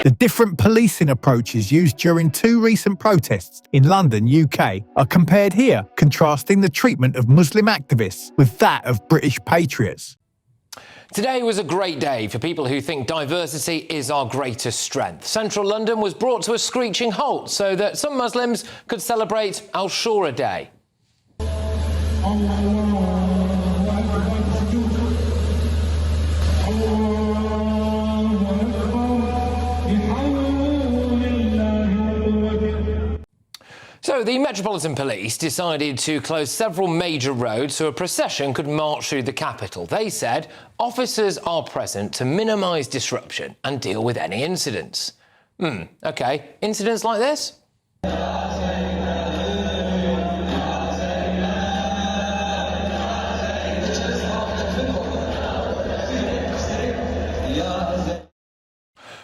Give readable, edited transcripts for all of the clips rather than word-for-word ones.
The different policing approaches used during two recent protests in London, UK, are compared here, contrasting the treatment of Muslim activists with that of British Patriots. Today was a great day for people who think diversity is our greatest strength. Central London was brought to a screeching halt so that some Muslims could celebrate Ashura Day. So the Metropolitan Police decided to close several major roads so a procession could march through the capital. They said officers are present to minimise disruption and deal with any incidents. OK, incidents like this?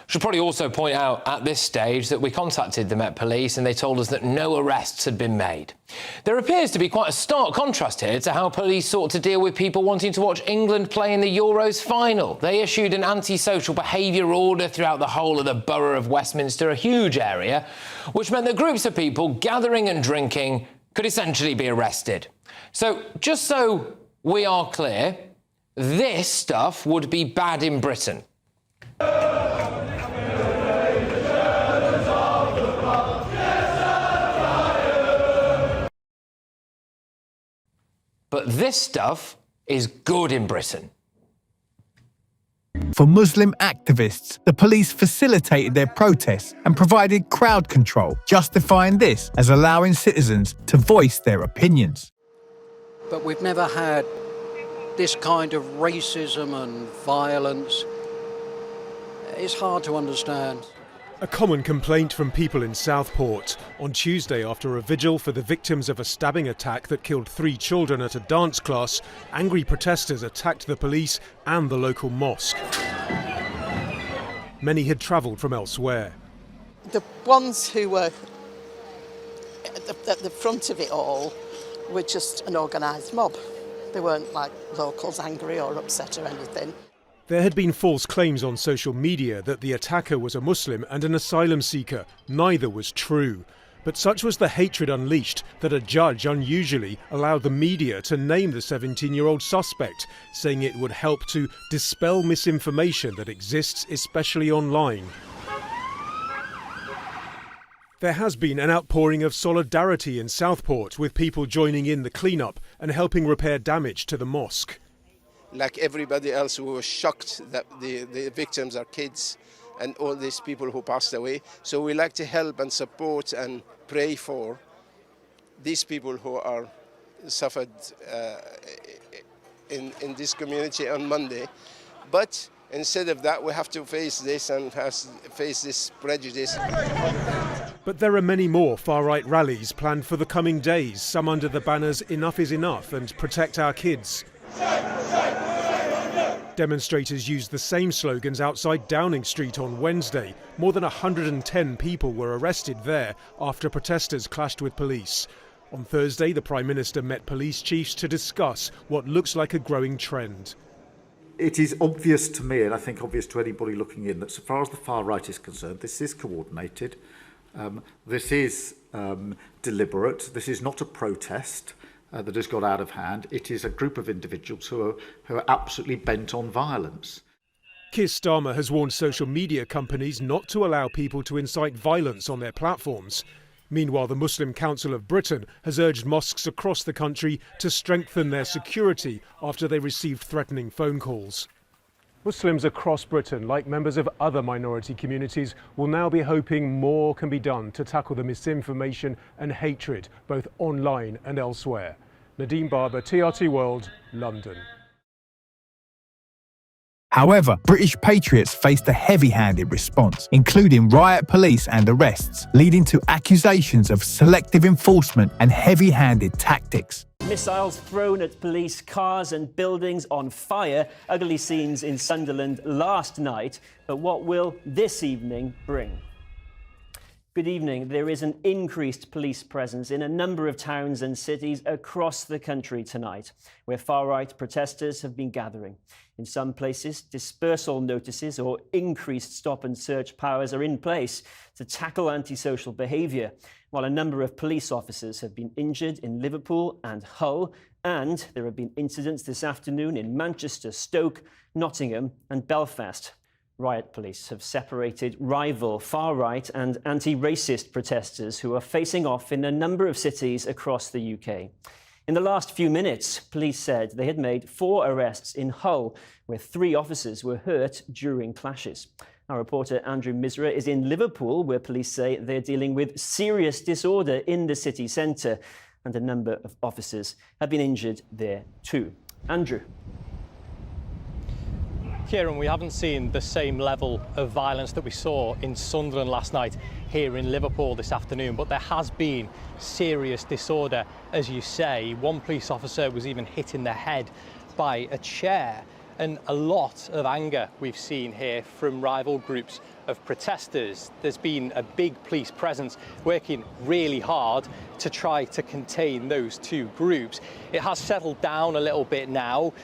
Should probably also point out at this stage that we contacted the Met Police and they told us that no arrests had been made. There appears to be quite a stark contrast here to how police sought to deal with people wanting to watch England play in the Euros final. They issued an antisocial behaviour order throughout the whole of the borough of Westminster, a huge area, which meant that groups of people gathering and drinking could essentially be arrested. So, just so we are clear, this stuff would be bad in Britain. But this stuff is good in Britain. For Muslim activists, the police facilitated their protests and provided crowd control, justifying this as allowing citizens to voice their opinions. But we've never had this kind of racism and violence. It's hard to understand. A common complaint from people in Southport. On Tuesday, after a vigil for the victims of a stabbing attack that killed 3 children at a dance class, angry protesters attacked the police and the local mosque. Many had travelled from elsewhere. The ones who were at the front of it all were just an organised mob. They weren't like locals angry or upset or anything. There had been false claims on social media that the attacker was a Muslim and an asylum seeker. Neither was true. But such was the hatred unleashed that a judge unusually allowed the media to name the 17-year-old suspect, saying it would help to dispel misinformation that exists, especially online. There has been an outpouring of solidarity in Southport, with people joining in the clean-up and helping repair damage to the mosque. Like everybody else, we were shocked that the victims are kids and all these people who passed away. So we like to help and support and pray for these people who are suffered in this community on Monday. But instead of that, we have to face this and face this prejudice. But there are many more far-right rallies planned for the coming days, some under the banners "Enough is Enough" and "Protect Our Kids." Demonstrators used the same slogans outside Downing Street on Wednesday. More than 110 people were arrested there after protesters clashed with police. On Thursday, the Prime Minister met police chiefs to discuss what looks like a growing trend. It is obvious to me, and I think obvious to anybody looking in, that so far as the far right is concerned, this is coordinated, this is deliberate, this is not a protest that has got out of hand. It is a group of individuals who are absolutely bent on violence. Keir Starmer has warned social media companies not to allow people to incite violence on their platforms. Meanwhile, the Muslim Council of Britain has urged mosques across the country to strengthen their security after they received threatening phone calls. Muslims across Britain, like members of other minority communities, will now be hoping more can be done to tackle the misinformation and hatred, both online and elsewhere. Nadeem Barber, TRT World, London. However, British Patriots faced a heavy-handed response, including riot police and arrests, leading to accusations of selective enforcement and heavy-handed tactics. Missiles thrown at police cars and buildings on fire. Ugly scenes in Sunderland last night. But what will this evening bring? Good evening. There is an increased police presence in a number of towns and cities across the country tonight, where far-right protesters have been gathering. In some places, dispersal notices or increased stop and search powers are in place to tackle antisocial behaviour, while a number of police officers have been injured in Liverpool and Hull, and there have been incidents this afternoon in Manchester, Stoke, Nottingham and Belfast. Riot police have separated rival far-right and anti-racist protesters who are facing off in a number of cities across the UK. In the last few minutes, police said they had made 4 arrests in Hull, where 3 officers were hurt during clashes. Our reporter Andrew Misra is in Liverpool, where police say they're dealing with serious disorder in the city centre, and a number of officers have been injured there too. Andrew. Kieran, we haven't seen the same level of violence that we saw in Sunderland last night here in Liverpool this afternoon, but there has been serious disorder, as you say. One police officer was even hit in the head by a chair, and a lot of anger we've seen here from rival groups of protesters. There's been a big police presence working really hard to try to contain those two groups. It has settled down a little bit now,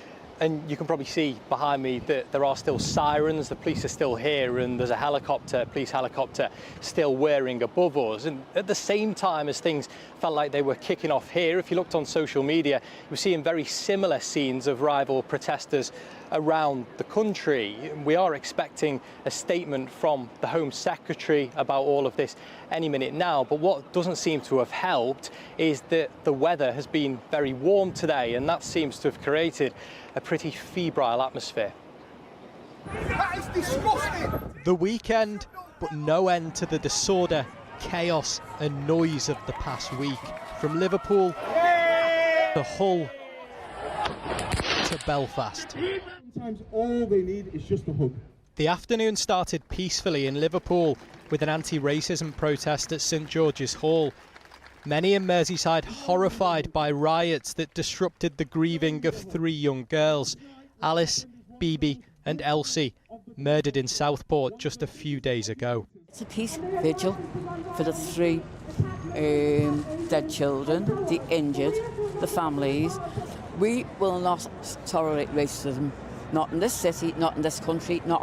and you can probably see behind me that there are still sirens. The police are still here, and there's a police helicopter still whirring above us. And at the same time as things felt like they were kicking off here, if you looked on social media, you were seeing very similar scenes of rival protesters around the country. We are expecting a statement from the Home Secretary about all of this any minute now, but what doesn't seem to have helped is that the weather has been very warm today, and that seems to have created a pretty febrile atmosphere. That is disgusting! The weekend, but no end to the disorder, chaos and noise of the past week. From Liverpool to Hull to Belfast. Sometimes all they need is just a hug. The afternoon started peacefully in Liverpool with an anti-racism protest at St George's Hall. Many in Merseyside horrified by riots that disrupted the grieving of 3 young girls, Alice, Bibi and Elsie, murdered in Southport just a few days ago. It's a peace vigil for the 3 dead children, the injured, the families. We will not tolerate racism, not in this city, not in this country, not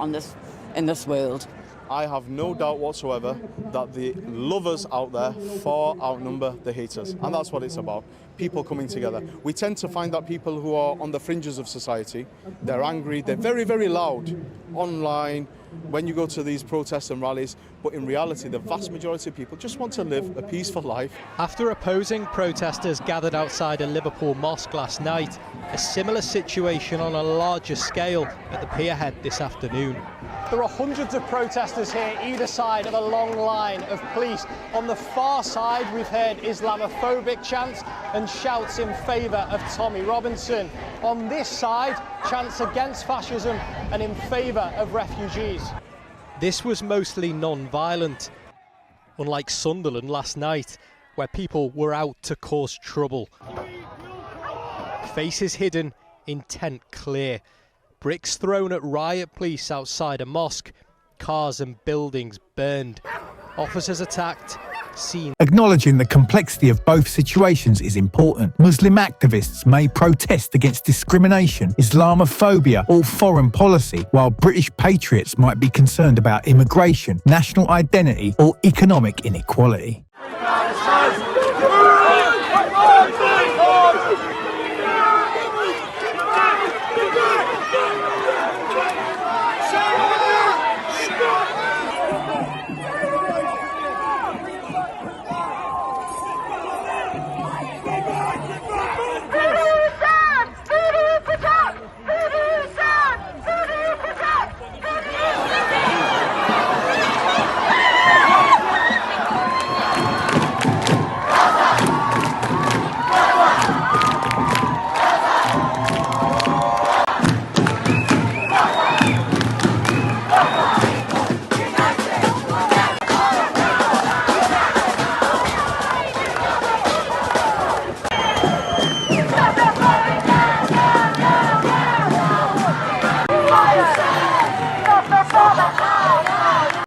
in this world. I have no doubt whatsoever that the lovers out there far outnumber the haters, and that's what it's about, people coming together. We tend to find that people who are on the fringes of society, they're angry, they're very, very loud online, when you go to these protests and rallies, but in reality the vast majority of people just want to live a peaceful life. After opposing protesters gathered outside a Liverpool mosque last night, a similar situation on a larger scale at the Pierhead this afternoon. There are hundreds of protesters here either side of a long line of police. On the far side we've heard Islamophobic chants and shouts in favour of Tommy Robinson. On this side, chants against fascism and in favour of refugees. This was mostly non-violent, unlike Sunderland last night, where people were out to cause trouble. Faces hidden, intent clear. bricks thrown at riot police outside a mosque, cars and buildings burned, officers attacked, scenes. Acknowledging the complexity of both situations is important. Muslim activists may protest against discrimination, Islamophobia, or foreign policy, while British patriots might be concerned about immigration, national identity, or economic inequality.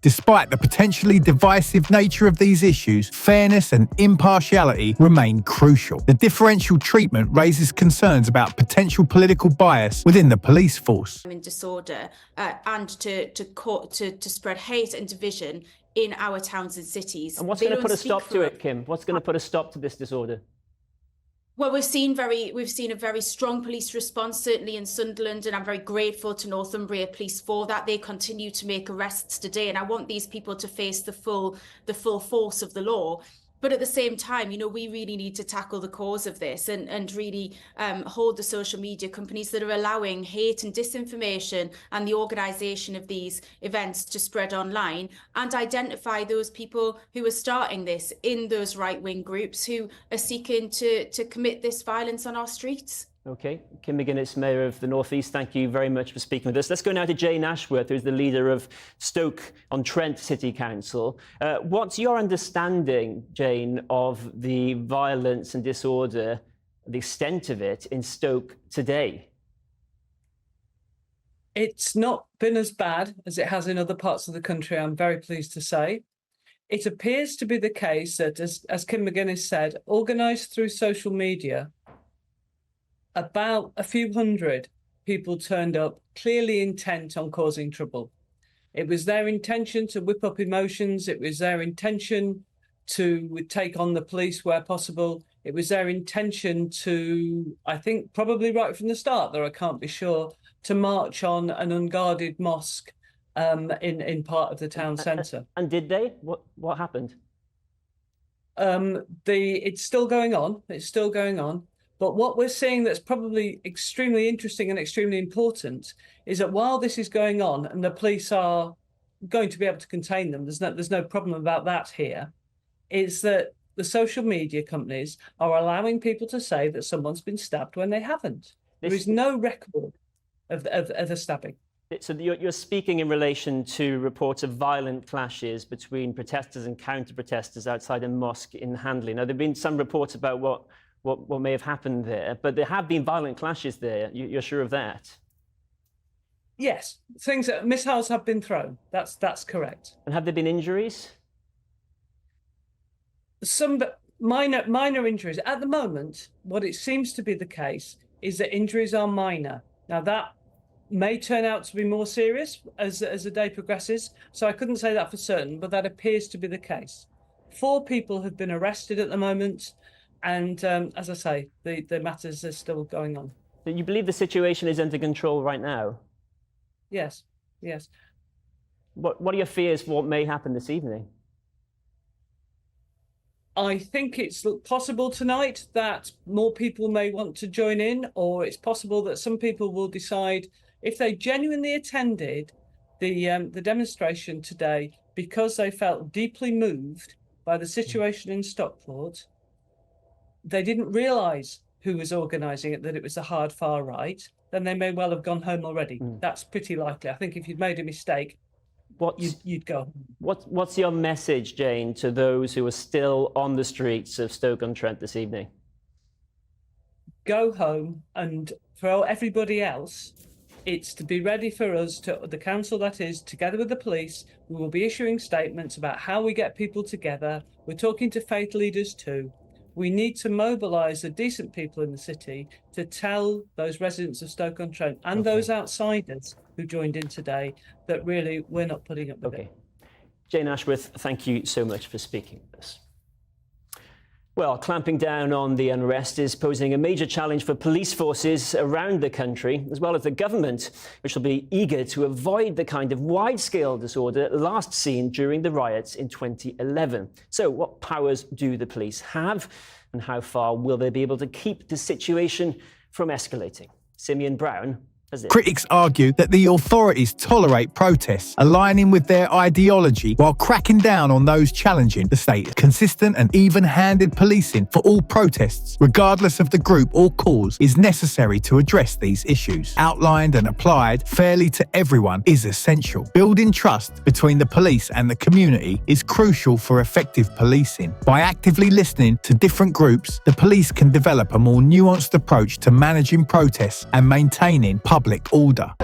Despite the potentially divisive nature of these issues, fairness and impartiality remain crucial. The differential treatment raises concerns about potential political bias within the police force. In disorder and to spread hate and division in our towns and cities. And what's going to put a stop to it, Kim? What's going to put a stop to this disorder? Well, we've seen a very strong police response, certainly in Sunderland, and I'm very grateful to Northumbria Police for that. They continue to make arrests today, and I want these people to face the full force of the law. But at the same time, you know, we really need to tackle the cause of this and really hold the social media companies that are allowing hate and disinformation and the organisation of these events to spread online, and identify those people who are starting this in those right-wing groups who are seeking to commit this violence on our streets. OK, Kim McGuinness, Mayor of the North East, thank you very much for speaking with us. Let's go now to Jane Ashworth, who's the leader of Stoke-on-Trent City Council. What's your understanding, Jane, of the violence and disorder, the extent of it in Stoke today? It's not been as bad as it has in other parts of the country, I'm very pleased to say. It appears to be the case that, as Kim McGuinness said, organised through social media, about a few hundred people turned up, clearly intent on causing trouble. It was their intention to whip up emotions. It was their intention to take on the police where possible. It was their intention to, I think, probably right from the start, though I can't be sure, to march on an unguarded mosque in part of the town centre. And did they? What happened? It's still going on. It's still going on. But what we're seeing that's probably extremely interesting and extremely important is that while this is going on and the police are going to be able to contain them, there's no problem about that here, is that the social media companies are allowing people to say that someone's been stabbed when they haven't. There is no record of a stabbing. So you're speaking in relation to reports of violent clashes between protesters and counter-protesters outside a mosque in Handley. Now, there have been some reports about what may have happened there, but there have been violent clashes there. You're sure of that? Yes, missiles have been thrown. That's correct. And have there been injuries? Some minor injuries. At the moment, what it seems to be the case is that injuries are minor. Now, that may turn out to be more serious as the day progresses, so I couldn't say that for certain, but that appears to be the case. 4 people have been arrested at the moment. And as I say, the matters are still going on. Do you believe the situation is under control right now? Yes, yes. What are your fears for what may happen this evening? I think it's possible tonight that more people may want to join in, or it's possible that some people will decide, if they genuinely attended the demonstration today because they felt deeply moved by the situation in Stockport, they didn't realise who was organising it, that it was the hard far right, then they may well have gone home already. That's pretty likely. I think if you'd made a mistake, you'd go home. What's your message, Jane, to those who are still on the streets of Stoke-on-Trent this evening? Go home, and for everybody else, It's to be ready for us, the council that is, together with the police. We will be issuing statements about how we get people together. We're talking to faith leaders too. We need to mobilise the decent people in the city to tell those residents of Stoke-on-Trent and those outsiders who joined in today that really we're not putting up with it. Jane Ashworth, thank you so much for speaking with us. Well, clamping down on the unrest is posing a major challenge for police forces around the country, as well as the government, which will be eager to avoid the kind of wide-scale disorder last seen during the riots in 2011. So what powers do the police have, and how far will they be able to keep the situation from escalating? Simeon Brown. Critics argue that the authorities tolerate protests, aligning with their ideology while cracking down on those challenging the state. Consistent and even-handed policing for all protests, regardless of the group or cause, is necessary to address these issues. Outlined and applied fairly to everyone is essential. Building trust between the police and the community is crucial for effective policing. By actively listening to different groups, the police can develop a more nuanced approach to managing protests and maintaining public order.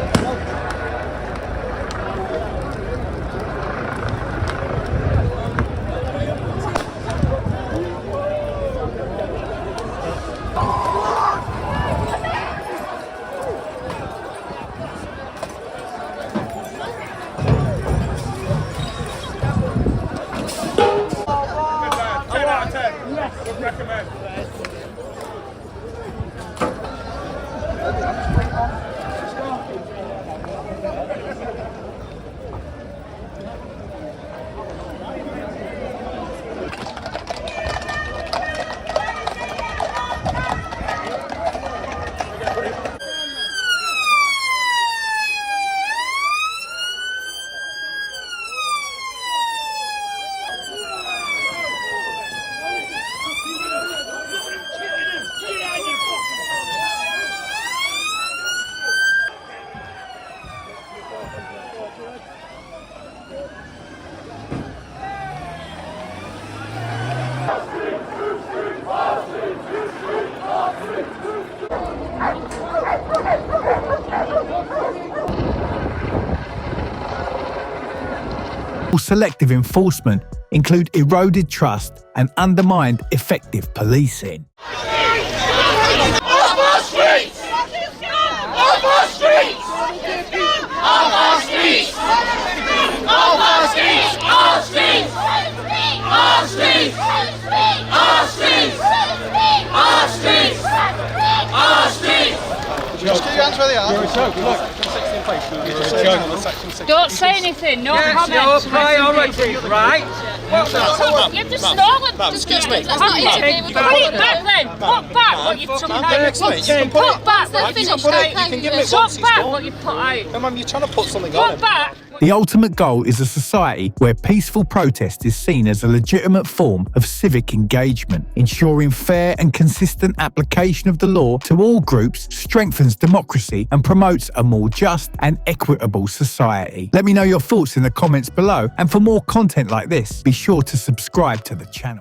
Selective enforcement include eroded trust and undermined effective policing. Off our streets! Off our streets! Off our streets! Off our streets! Our streets! Our streets! Our streets! Our streets! Our streets! Just keep your hands where they are. Look. Don't say anything, no comments. Your priority, right? You've just stolen. Excuse me. Put it back then. Put back what you've took out. Put back what you've took out. Put back what you've put out. Come on, you're trying to put something on. Put back. The ultimate goal is a society where peaceful protest is seen as a legitimate form of civic engagement. Ensuring fair and consistent application of the law to all groups strengthens democracy and promotes a more just and equitable society. Let me know your thoughts in the comments below, and for more content like this, be sure to subscribe to the channel.